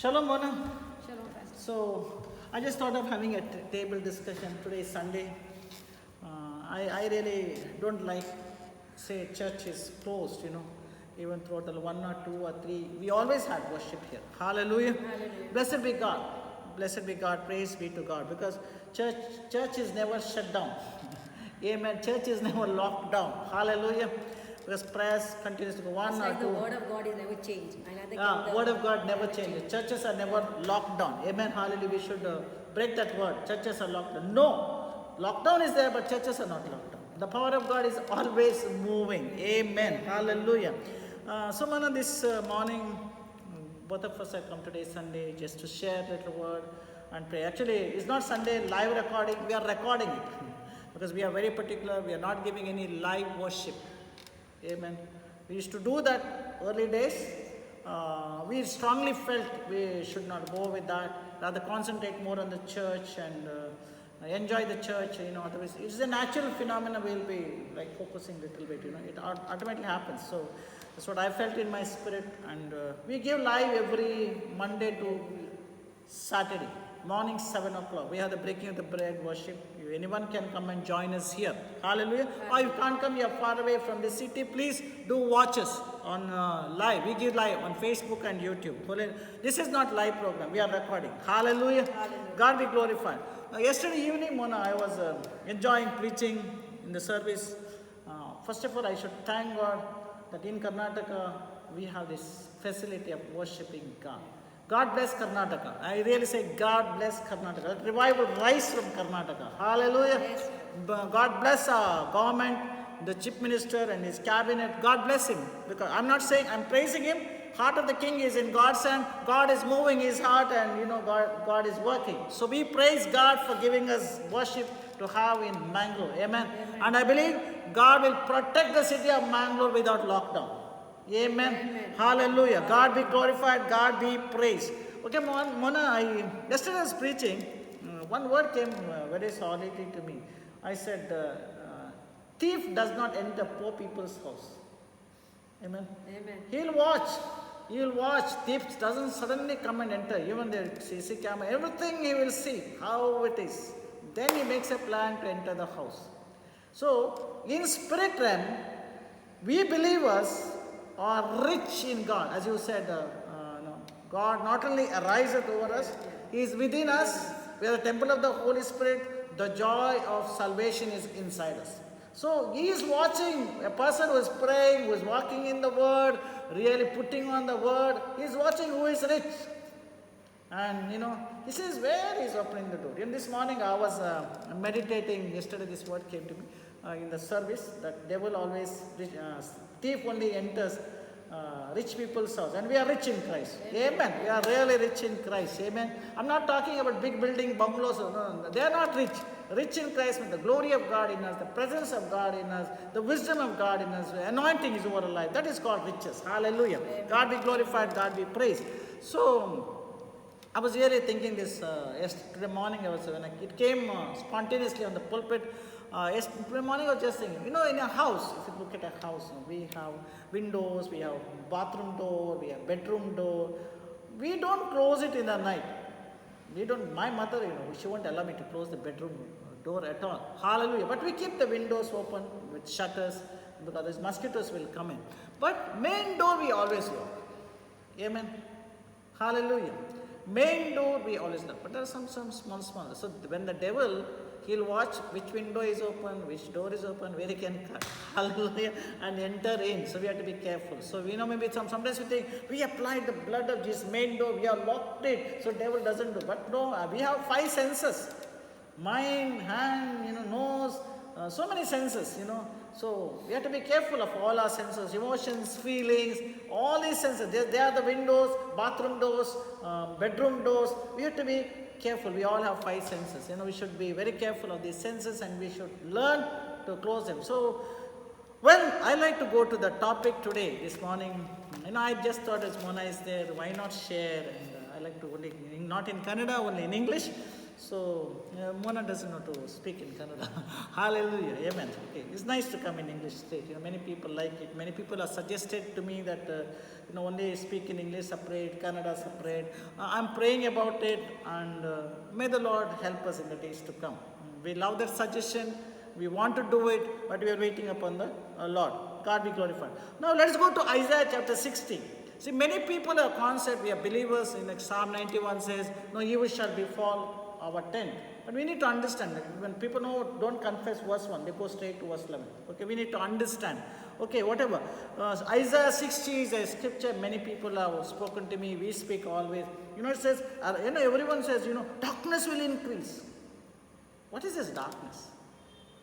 Shalom, Mona. Shalom, Pastor. So, I just thought of having a table discussion. Today is Sunday. I really don't like, say, church is closed, even throughout the 1 or 2 or 3. We always had worship here. Hallelujah. Hallelujah. Blessed be God. Blessed be God. Praise be to God. Because church is never shut down. Amen. Church is never locked down. Hallelujah. Because prayers continues to go 1 It's or like 2. the word of God is never changed. Word of God never changes. Churches are never locked down. Amen. Hallelujah. We should break that word. Churches are locked down. No. Lockdown is there, but churches are not locked down. The power of God is always moving. Amen. Hallelujah. So, Mana, this morning, both of us have come today, Sunday, just to share a little word and pray. Actually, it's not Sunday live recording. We are recording it because we are very particular. We are not giving any live worship. Amen. We used to do that early days. We strongly felt we should not go with that. Rather concentrate more on the church and enjoy the church. Otherwise, it's a natural phenomenon. We'll be like focusing a little bit. It automatically happens. So that's what I felt in my spirit. And we give live every Monday to Saturday morning 7 o'clock. We have the breaking of the bread worship. Anyone can come and join us here. Hallelujah. Or if you can't come, you are far away from the city, please do watch us on live. We give live on Facebook and YouTube. This is not live program. We are recording. Hallelujah. Hallelujah. God be glorified. Yesterday evening, Mona, I was enjoying preaching in the service. First of all, I should thank God that in Karnataka, we have this facility of worshipping God. God bless Karnataka. I really say God bless Karnataka. Revival rise from Karnataka. Hallelujah. Yes. God bless our government, the chief minister and his cabinet. God bless him. Because I'm not saying, I'm praising him. Heart of the king is in God's hand. God is moving his heart and God is working. So we praise God for giving us worship to have in Mangalore. Amen. And I believe God will protect the city of Mangalore without lockdown. Amen. Amen. Hallelujah. God be glorified. God be praised. Okay, Mona, yesterday I was preaching. One word came very solidly to me. I said, thief does not enter poor people's house. Amen. Amen. He'll watch. He'll watch. Thief doesn't suddenly come and enter. Even the CC camera, everything he will see how it is. Then he makes a plan to enter the house. So, in spirit realm, we believers are rich in God. As you said, God not only ariseth over us, He is within us. We are the temple of the Holy Spirit. The joy of salvation is inside us. So He is watching a person who is praying, who is walking in the Word, really putting on the Word. He is watching who is rich. And He says, where He is opening the door. And this morning I was meditating. Yesterday this word came to me in the service that devil always, thief only enters rich people's house. And we are rich in Christ. Amen. We are really rich in Christ. Amen. I'm not talking about big building bungalows. No. They are not rich. Rich in Christ with the glory of God in us, the presence of God in us, the wisdom of God in us, the anointing is over our life. That is called riches. Hallelujah. Amen. God be glorified. God be praised. So, I was really thinking this yesterday morning. When it came spontaneously on the pulpit. Yesterday morning I was just thinking, in a house, if you look at a house, we have windows, we have bathroom door, we have bedroom door. We don't close it in the night. My mother, she won't allow me to close the bedroom door at all. Hallelujah. But we keep the windows open with shutters because these mosquitoes will come in. But main door we always lock. Amen. Hallelujah. Main door we always lock. But there are some small. So when the devil, he'll watch which window is open, which door is open, where he can cut, hallelujah, and enter in. So we have to be careful. So maybe sometimes we think, we applied the blood of Jesus, main door, we have locked it, so devil doesn't do. But no, we have 5 senses. Mind, hand, nose, so many senses, So we have to be careful of all our senses, emotions, feelings, all these senses. They are the windows, bathroom doors, bedroom doors. We have to be careful. We all have 5 senses. We should be very careful of these senses and we should learn to close them. So, I like to go to the topic today, this morning. I just thought as Mona is there, why not share? And I like to only, not in Kannada, only in English. So, Mona doesn't know to speak in Kannada. Hallelujah. Amen. Okay. It's nice to come in English state. Many people like it. Many people have suggested to me that, only speak in English separate, Kannada separate. I'm praying about it, and may the Lord help us in the days to come. We love that suggestion. We want to do it, but we are waiting upon the Lord. God be glorified. Now, let's go to Isaiah chapter 60. See, many people have concept, we are believers, in like Psalm 91 says, no evil shall befall our tent. But we need to understand that when people don't confess verse 1, they go straight to verse 11. Okay, we need to understand. Okay, whatever. Isaiah 60 is a scripture, many people have spoken to me, we speak always. It says, everyone says, darkness will increase. What is this darkness?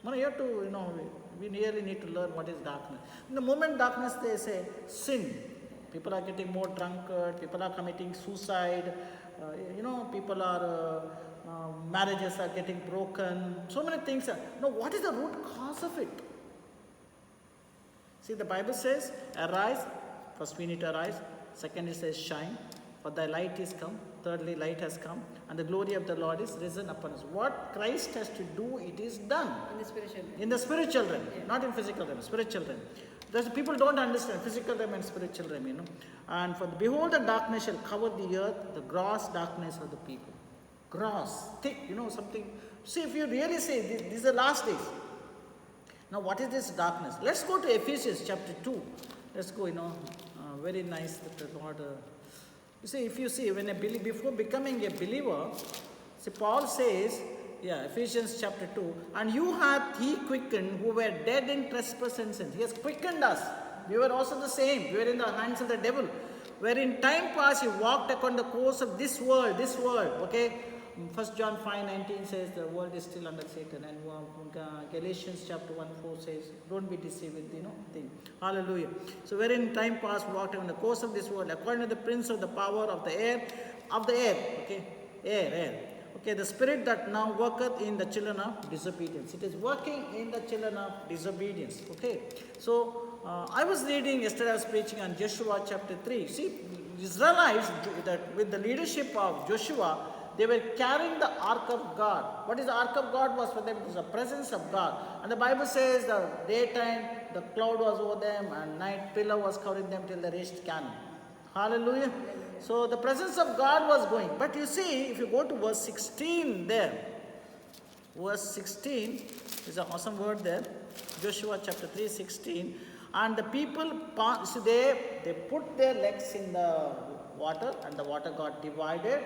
You have to, we really need to learn what is darkness. In the moment darkness, they say sin. People are getting more drunkard, people are committing suicide, people are, marriages are getting broken, so many things. What is the root cause of it? See, the Bible says, arise. First we need to arise. Second it says, shine, for thy light is come. Thirdly, light has come, and the glory of the Lord is risen upon us. What Christ has to do, it is done. In the spiritual realm. In the spiritual realm, not in physical realm, spiritual realm. People don't understand physical realm and spiritual realm, And for behold, the darkness shall cover the earth, the gross darkness of the people. Gross, thick, something. See, if you really say, these are the last days. Now, what is this darkness? Let's go to Ephesians chapter 2. Let's go, very nice that the Lord... You see, if you see, before becoming a believer, see, Paul says, Ephesians chapter 2, and you hath he quickened who were dead in trespass and sins. He has quickened us. We were also the same. We were in the hands of the devil. Where in time past he walked upon the course of this world, okay. 1 John 5:19 says the world is still under Satan, and Galatians chapter 1:4 says, don't be deceived with thing. Hallelujah. So where in time past walked on the course of this world, according to the prince of the power of the air, okay, air. Okay, the spirit that now worketh in the children of disobedience. It is working in the children of disobedience. Okay, so I was reading yesterday, I was preaching on Joshua chapter 3. See, Israelites, that with the leadership of Joshua, they were carrying the ark of God. What is the ark of God was for them? It was the presence of God. And the Bible says the daytime, the cloud was over them, and night pillar was covering them till they reached Canaan. Hallelujah. So the presence of God was going. But you see, if you go to verse 16 there, verse 16 is an awesome word there. Joshua chapter 3:16. And the people, so they put their legs in the water, and the water got divided.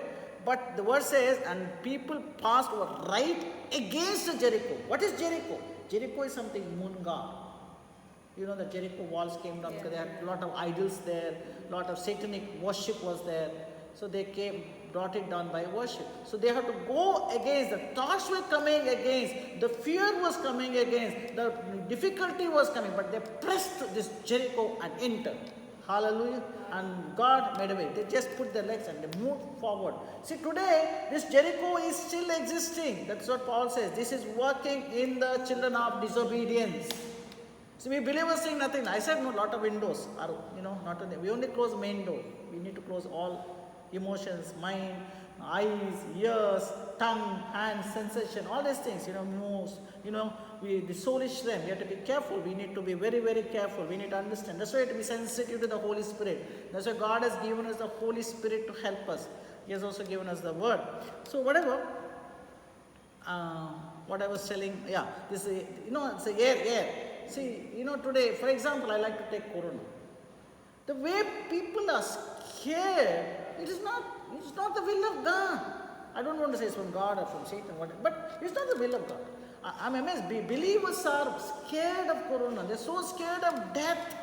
But the word says, and people passed over right against the Jericho. What is Jericho? Jericho is something moon god. The Jericho walls came down because they had a lot of idols there, a lot of satanic worship was there. So they brought it down by worship. So they had to go against, the thoughts were coming against, the fear was coming against, the difficulty was coming, but they pressed this Jericho and entered. Hallelujah. And God made a way. They just put their legs and they moved forward. See, today, this Jericho is still existing. That's what Paul says. This is working in the children of disobedience. So we believers saying nothing. I said no, lot of windows are, not only, we only close main door. We need to close all emotions, mind, eyes, ears, tongue, hands, sensation, all these things, moves, the soulish realm, we have to be careful. We need to be very, very careful. We need to understand. That's why we have to be sensitive to the Holy Spirit. That's why God has given us the Holy Spirit to help us. He has also given us the word. So whatever, what I was telling, this is, it's the air. See, today, for example, I like to take Corona. The way people are scared, it is not the will of God. I don't want to say it's from God or from Satan, whatever, but it's not the will of God. I'm amazed. Believers are scared of Corona. They're so scared of death.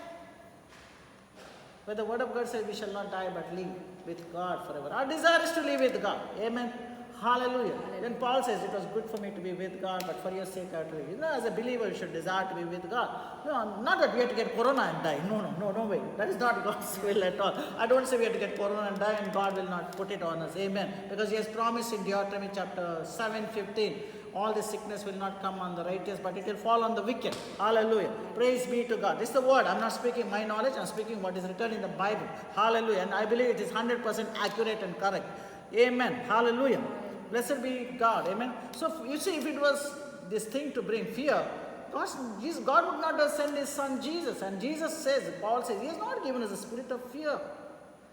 But the word of God says we shall not die but live with God forever. Our desire is to live with God. Amen. Hallelujah. Then Paul says it was good for me to be with God, but for your sake I have to live. As a believer, you should desire to be with God. No, not that we have to get Corona and die. No way. That is not God's will at all. I don't say we have to get Corona and die and God will not put it on us. Amen. Because He has promised in Deuteronomy chapter 7:15, all the sickness will not come on the righteous, but it will fall on the wicked. Hallelujah. Praise be to God. This is the word. I'm not speaking my knowledge. I'm speaking what is written in the Bible. Hallelujah. And I believe it is 100% accurate and correct. Amen. Hallelujah. Blessed be God. Amen. So you see, if it was this thing to bring fear, God would not have sent his son Jesus. And Jesus says, Paul says, he has not given us a spirit of fear.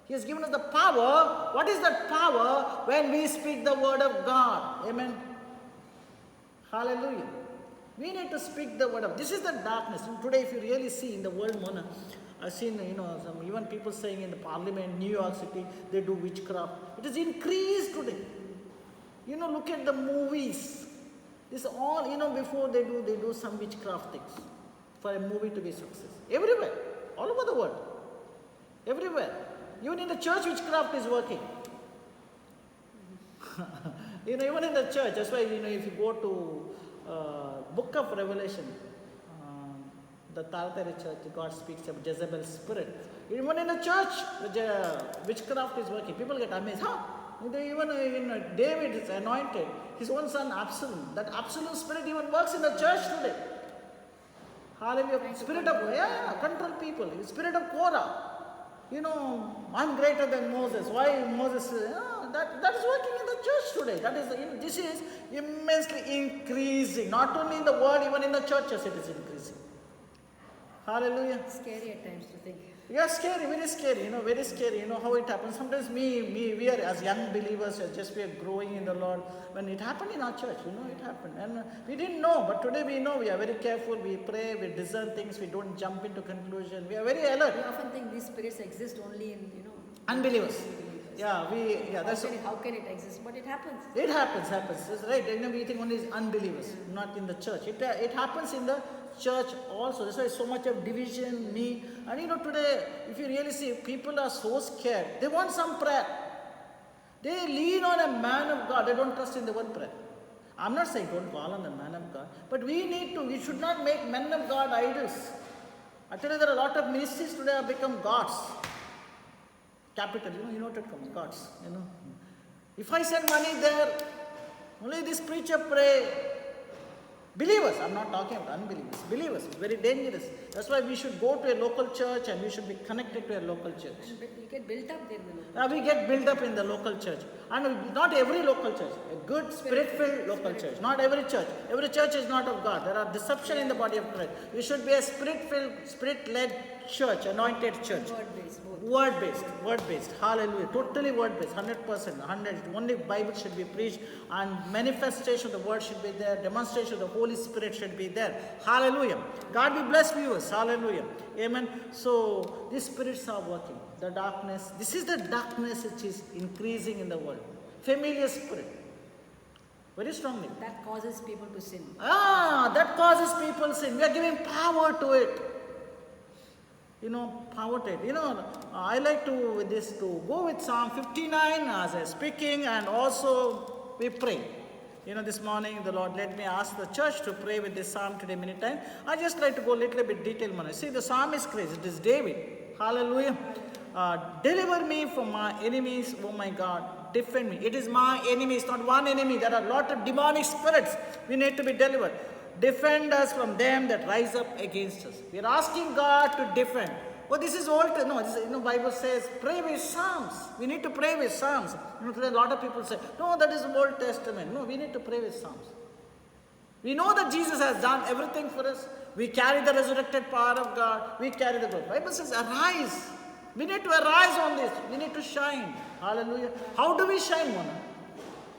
He has given us the power. What is that power? When we speak the word of God. Amen. Hallelujah. We need to speak the word of. This is the darkness. And today, if you really see in the world, Mona, I've seen, some even people saying in the parliament, New York City, they do witchcraft. It is increased today. Look at the movies. This all, before they do some witchcraft things for a movie to be success. Everywhere, all over the world, everywhere. Even in the church, witchcraft is working. Even in the church. That's why, if you go to Book of Revelation, the Thyatira church, God speaks of Jezebel's spirit. Even in the church, witchcraft is working. People get amazed. Even in David is anointed, his own son Absalom. That Absalom spirit even works in the church today. Hallelujah. Spirit of, control people. Spirit of Korah. I'm greater than Moses. Why Moses? That is working in the church today. This is immensely increasing. Not only in the world, even in the churches it is increasing. Hallelujah. Scary at times to think. Yeah, scary, very scary, very scary. How it happens. Sometimes we are as young believers, we are growing in the Lord. When it happened in our church, it happened. And we didn't know, but today we know. We are very careful, we pray, we discern things, we don't jump into conclusion. We are very alert. We often think these spirits exist only in, unbelievers. Yeah, how can it exist? But it happens. It happens. That's right. We think only is unbelievers, not in the church. It happens in the church also. That's why so much of division, and today, if you really see, people are so scared. They want some prayer. They lean on a man of God. They don't trust in the one prayer. I'm not saying don't call on the man of God, but we should not make men of God idols. I tell you, there are a lot of ministries today have become gods. Capital, to come, gods, If I send money there, only this preacher pray. Believers, I'm not talking about unbelievers. Believers, very dangerous. That's why we should go to a local church and we should be connected to a local church. And we get built up there in the local We get built up in the local church. And not every local church, a good spirit-filled local church. Not every church. Every church is not of God. There are deception in the body of Christ. We should be a spirit-filled, spirit-led church, anointed church. Word-based. Hallelujah. Totally word-based, 100%. Only Bible should be preached and manifestation of the word should be there. Demonstration of the Holy Spirit should be there. Hallelujah. God be blessed, viewers. Hallelujah. Amen. So, these spirits are working. The darkness. This is the darkness which is increasing in the world. Familiar spirit. Very strongly. That causes people to sin. That causes people sin. We are giving power to it. Power to it. I like to go with Psalm 59 as I'm speaking, and also we pray. This morning the Lord let me ask the church to pray with this psalm today many times. I just like to go a little bit detail. See, the psalm is crazy. It is David. Hallelujah. Deliver me from my enemies, oh my God. Defend me. It is my enemies, not one enemy. There are a lot of demonic spirits. We need to be delivered. Defend us from them that rise up against us. We are asking God to defend. This is old. No, Bible says pray with psalms. We need to pray with psalms. Today a lot of people say, no, that is Old Testament. No, we need to pray with psalms. We know that Jesus has done everything for us. We carry the resurrected power of God. We carry the glory. Bible says arise. We need to arise on this. We need to shine. Hallelujah. How do we shine, Mona?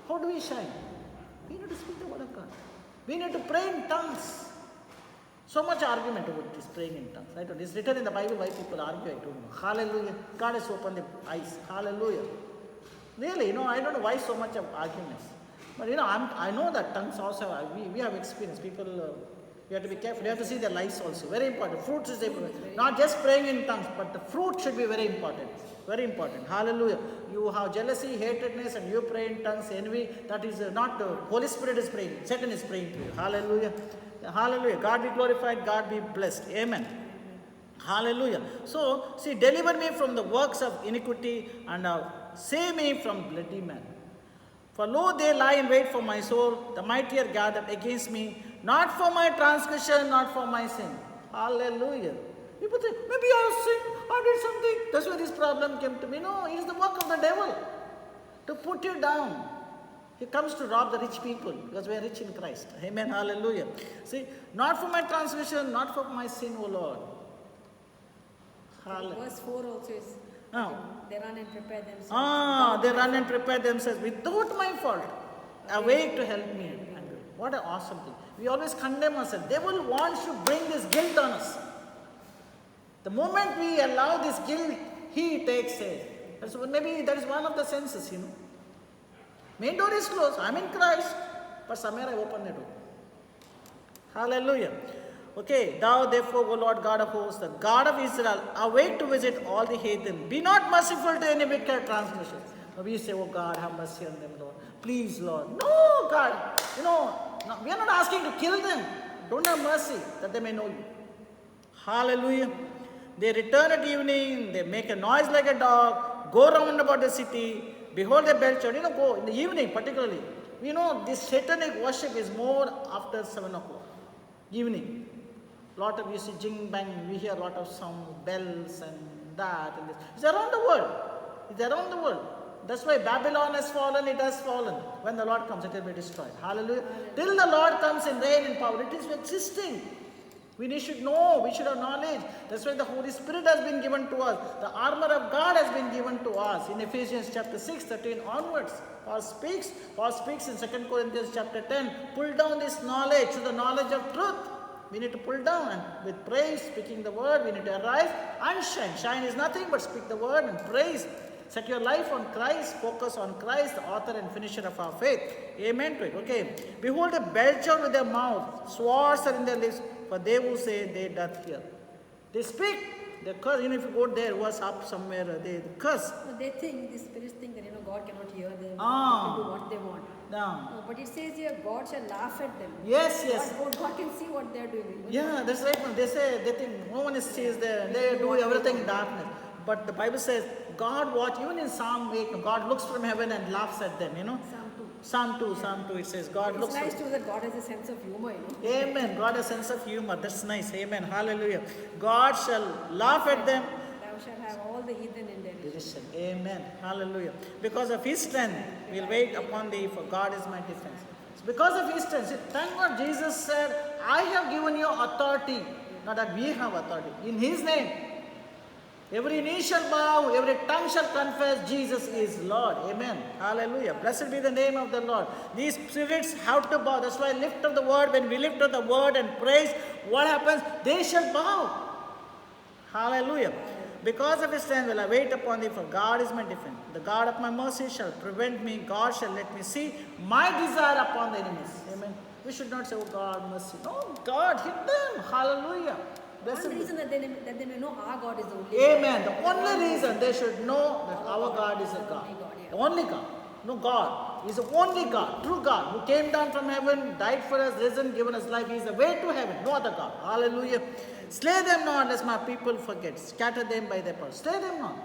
How do we shine? We need to speak the word of God. We need to pray in tongues. So much argument about this praying in tongues. I don't know. It's written in the Bible why people argue. I don't know. Hallelujah. God has opened the eyes. Hallelujah. Really, I don't know why so much of arguments. But I know that tongues also, we have experience. People, you have to be careful. You have to see their lives also. Very important. Fruits is important. Not just praying in tongues, but the fruit should be very important. Very important. Hallelujah. You have jealousy, hatredness, and you pray in tongues, envy. That is not the Holy Spirit is praying. Satan is praying to you. Hallelujah. Hallelujah. God be glorified. God be blessed. Amen. Hallelujah. So, see, deliver me from the works of iniquity and save me from bloody men. For lo, they lie in wait for my soul. The mighty are gathered against me. Not for my transgression, not for my sin. Hallelujah. People think, maybe I sinned, I did something. That's why this problem came to me. No, it is the work of the devil to put you down. He comes to rob the rich people because we are rich in Christ. Amen. Hallelujah. See, not for my transgression, not for my sin, O Lord. Hallelujah. Verse 4 also is, Oh. they run and prepare themselves. They run and prepare themselves without my fault. Awake to help me. And what an awesome thing. We always condemn ourselves. Devil wants to bring this guilt on us. The moment we allow this guilt, he takes it. Maybe that is one of the senses, Main door is closed. I'm in Christ. But somewhere I open the door. Hallelujah. Okay, thou therefore, O Lord God of hosts, the God of Israel, awake to visit all the heathen. Be not merciful to any wicked transgressions. We say, oh God, have mercy on them, Lord. Please, Lord. No, God. We are not asking to kill them. Don't have mercy that they may know you. Hallelujah. They return at evening. They make a noise like a dog. Go round about the city. Behold the bell child. Go in the evening particularly. This satanic worship is more after 7 o'clock. Evening. Lot of, you see, jing bang. We hear a lot of sound, bells and that and this. It's around the world. It's around the world. That's why Babylon has fallen, it has fallen. When the Lord comes, it will be destroyed. Hallelujah. Till the Lord comes in reign and power, it is existing. We should know, we should have knowledge. That's why the Holy Spirit has been given to us. The armor of God has been given to us. In Ephesians chapter 6, 13 onwards, Paul speaks in 2 Corinthians chapter 10, pull down this knowledge to the knowledge of truth. We need to pull down and with praise, speaking the word, we need to arise and shine. Shine is nothing but speak the word and praise. Set your life on Christ, focus on Christ, the author and finisher of our faith. Amen to it. Okay. Behold, a belcher with their mouth, swords are in their lips, for they who say they doth hear. They speak, they curse. If you go there, was up somewhere, they curse. But they think, the spirits think that God cannot hear them. They Ah. can do what they want. No. But it says here, God shall laugh at them. Yes. God can see what they are doing. Yeah, that's right. They think no one sees them. They do everything in darkness. But the Bible says, God even in Psalm 8, God looks from heaven and laughs at them, Psalm 2, it says, God looks. It's nice too that God has a sense of humor, Amen. God has a sense of humor. That's nice. Amen. Hallelujah. God shall laugh at them. Thou shalt have all the heathen in their Decision. Amen. Hallelujah. Because of his strength, we'll wait upon thee, for God is my defense. So because of his strength, thank God Jesus said, I have given you authority. Not that we have authority. In his name. Every knee shall bow, every tongue shall confess Jesus is Lord. Amen. Hallelujah. Blessed be the name of the Lord. These spirits have to bow. That's why I lift up the word. When we lift up the word and praise, what happens? They shall bow. Hallelujah. Because of his strength will I wait upon thee, for God is my defense. The God of my mercy shall prevent me. God shall let me see my desire upon the enemies. Amen. We should not say, oh God, mercy. No, God, hit them. Hallelujah. One reason that they may know our God is the only Amen. God. The only reason they should know that our God is a God. The only God. No God. He's the only God, true God, who came down from heaven, died for us, risen, given us life. He is the way to heaven. No other God. Hallelujah. Slay them not, lest my people forget. Scatter them by their power. Slay them not.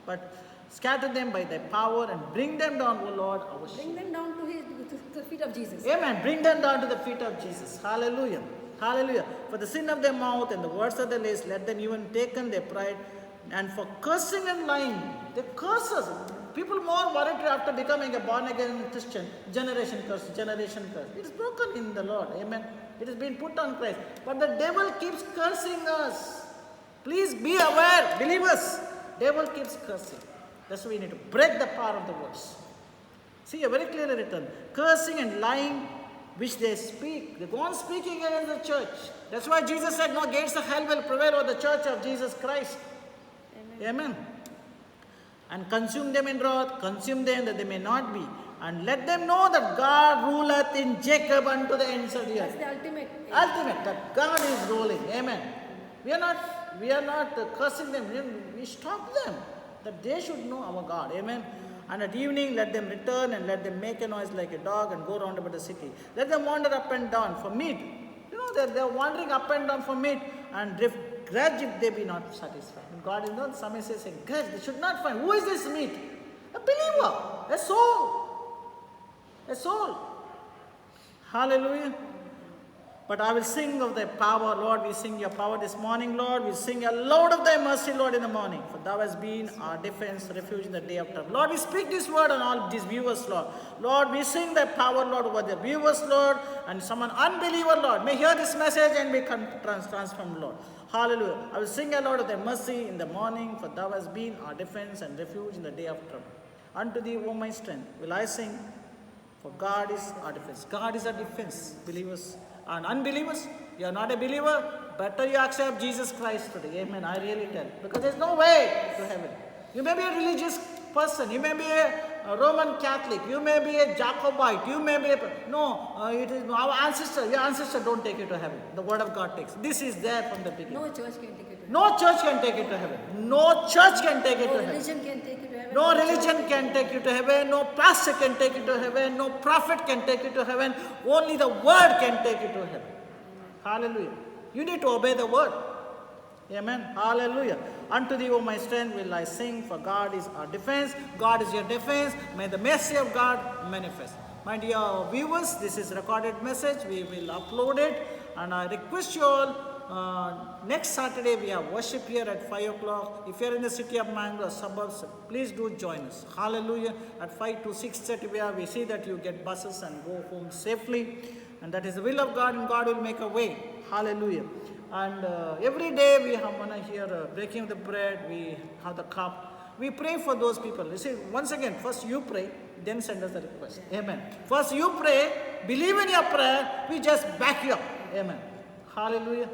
But scatter them by their power and bring them down, O Lord, our shield. Bring them down to the feet of Jesus. Amen. Bring them down to the feet of Jesus. Hallelujah. Hallelujah. For the sin of their mouth and the words of their lips, let them even taken their pride. And for cursing and lying, they curse us. People more worried after becoming a born-again Christian. Generation curse. It is broken in the Lord. Amen. It has been put on Christ. But the devil keeps cursing us. Please be aware, believers. Devil keeps cursing. That's why we need to break the power of the words. See, a very clearly written. Cursing and lying, which they speak. They go on speaking against the church. That's why Jesus said, no gates of hell will prevail over the church of Jesus Christ. Amen. And consume them in wrath, consume them that they may not be. And let them know that God ruleth in Jacob unto the ends of the earth. That's the ultimate. Ultimate, that God is ruling. Amen. We are not cursing them. We stop them. That they should know our God. Amen. And at evening, let them return and let them make a noise like a dog and go round about the city. Let them wander up and down for meat. They're wandering up and down for meat and grudge if they be not satisfied. God is not, some says, grudge. They should not find. Who is this meat? A believer. A soul. A soul. Hallelujah. But I will sing of thy power, Lord. We sing your power this morning, Lord. We sing aloud of thy mercy, Lord, in the morning. For thou hast been our defense, refuge in the day of trouble. Lord, we speak this word on all these viewers, Lord. Lord, we sing thy power, Lord, over the viewers, Lord. And someone unbeliever, Lord, may hear this message and be transformed, Lord. Hallelujah. I will sing aloud of thy mercy in the morning. For thou hast been our defense and refuge in the day of trouble. Unto thee, O my strength, will I sing. For God is our defense. God is our defense, believers. And unbelievers, you are not a believer, better you accept Jesus Christ today. Amen. I really tell. Because there's no way to heaven. You may be a religious person. You may be a Roman Catholic. You may be a Jacobite. You may be a... No, it is our ancestor. Your ancestor don't take you to heaven. The word of God takes. This is there from the beginning. No church can take it to heaven. No church can take it to heaven. No church can take it No to heaven. religion can take you to heaven. No church religion can take you to heaven. No pastor can take you to heaven. No prophet can take you to heaven. Only the word can take you to heaven. Hallelujah. You need to obey the word. Amen. Hallelujah. Unto thee, O my strength, will I sing, for God is our defense. God is your defense. May the mercy of God manifest. My dear viewers, this is recorded message. We will upload it. And I request you all, next Saturday we have worship here at 5 o'clock. If you are in the city of Mangalore suburbs, please do join us. Hallelujah. At 5 to 6:30 we see that you get buses and go home safely. And that is the will of God, and God will make a way. Hallelujah. And every day we have one here breaking of the bread, we have the cup. We pray for those people. You see, once again, first you pray, then send us the request. Amen. First you pray, believe in your prayer, we just back you up. Amen. Hallelujah.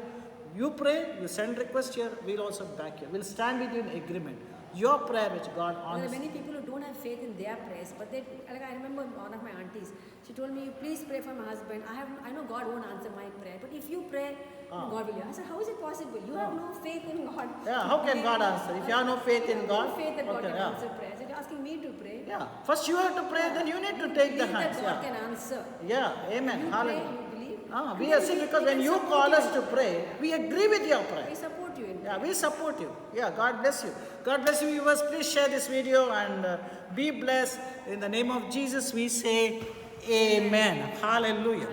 You pray, you send request here, we'll also back you. We'll stand with you in agreement. Your prayer which God There are honors. many people who don't have faith in their prayers, but they, like I remember one of my aunties, she told me, please pray for my husband. I know God won't answer my prayer, but if you pray, God will. I said, how is it possible? You have no faith in God. Yeah, how can God answer? If you have no faith in God, No faith that God okay, can yeah. answer prayers. You're asking me to pray. Yeah, first you have to pray, then you need to take the Believe hands. that God Yeah, can answer. yeah, amen. You pray, Hallelujah. you believe. We And are then see we because when can you support call you us in to it. pray, we agree with your prayer. We support you in Yeah, that. we support you. Yeah, God bless you. God bless you, viewers. Please share this video and be blessed. In the name of Jesus, we say Amen. Hallelujah.